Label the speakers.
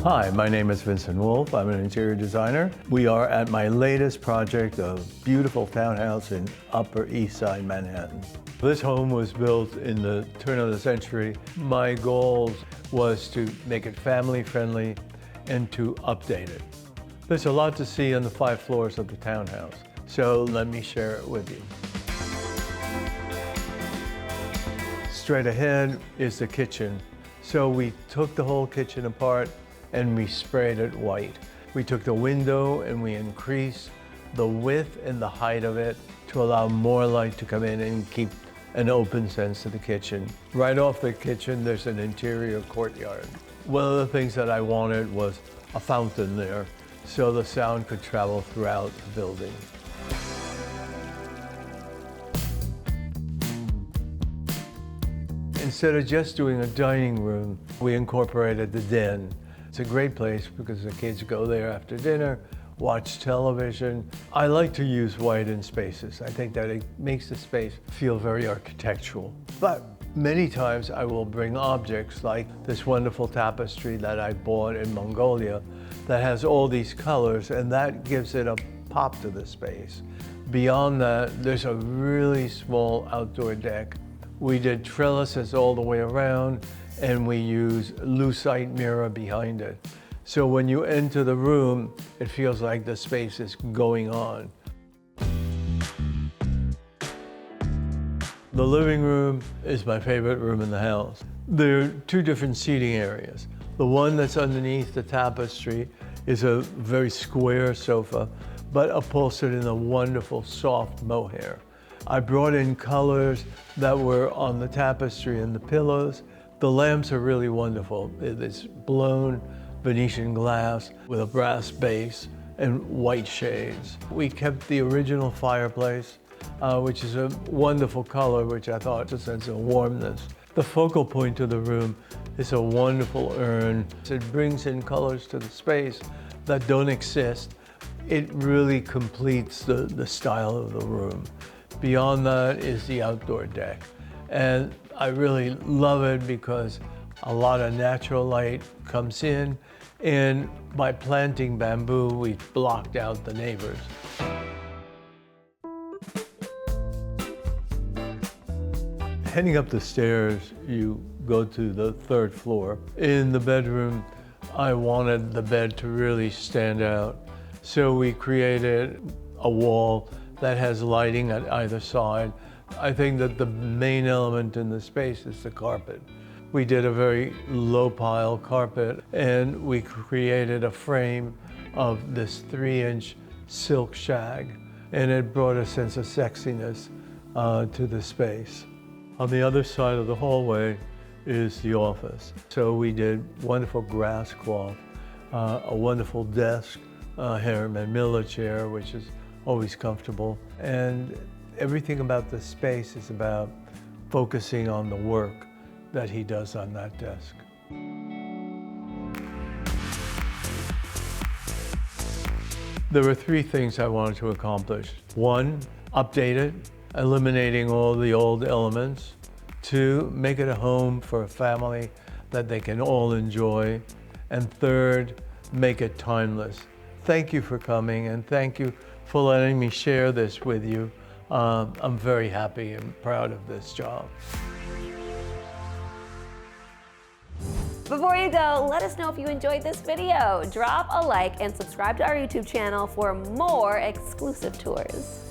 Speaker 1: Hi, my name is Vicente Wolf. I'm an interior designer. We are at my latest project, a beautiful townhouse in Upper East Side Manhattan. This home was built in the turn of the century. My goal was to make it family friendly and to update it. There's a lot to see on the 5 floors of the townhouse, so let me share it with you. Straight ahead is the kitchen. So we took the whole kitchen apart and we sprayed it white. We took the window and we increased the width and the height of it to allow more light to come in and keep an open sense to the kitchen. Right off the kitchen, there's an interior courtyard. One of the things that I wanted was a fountain there so the sound could travel throughout the building. Instead of just doing a dining room, we incorporated the den. It's a great place because the kids go there after dinner, watch television. I like to use widened spaces. I think that it makes the space feel very architectural. But many times I will bring objects like this wonderful tapestry that I bought in Mongolia that has all these colors, and that gives it a pop to the space. Beyond that, there's a really small outdoor deck. We did trellises all the way around, and we use lucite mirror behind it. So when you enter the room, it feels like the space is going on. The living room is my favorite room in the house. There are 2 different seating areas. The one that's underneath the tapestry is a very square sofa, but upholstered in a wonderful soft mohair. I brought in colors that were on the tapestry and the pillows. The lamps are really wonderful. It's blown Venetian glass with a brass base and white shades. We kept the original fireplace, which is a wonderful color, which I thought just sense of warmness. The focal point of the room is a wonderful urn. It brings in colors to the space that don't exist. It really completes the style of the room. Beyond that is the outdoor deck. And I really love it because a lot of natural light comes in, and by planting bamboo, we blocked out the neighbors. Heading up the stairs, you go to the 3rd floor. In the bedroom, I wanted the bed to really stand out. So we created a wall that has lighting at either side. I think that the main element in the space is the carpet. We did a very low pile carpet, and we created a frame of this 3-inch silk shag, and it brought a sense of sexiness to the space. On the other side of the hallway is the office. So we did wonderful grass cloth, a wonderful desk, Harriman Miller chair, which is always comfortable. And everything about the space is about focusing on the work that he does on that desk. There were 3 things I wanted to accomplish. 1, update it, eliminating all the old elements. 2, make it a home for a family that they can all enjoy. And 3rd, make it timeless. Thank you for coming, and thank you for letting me share this with you. I'm very happy and proud of this job.
Speaker 2: Before you go, let us know if you enjoyed this video. Drop a like and subscribe to our YouTube channel for more exclusive tours.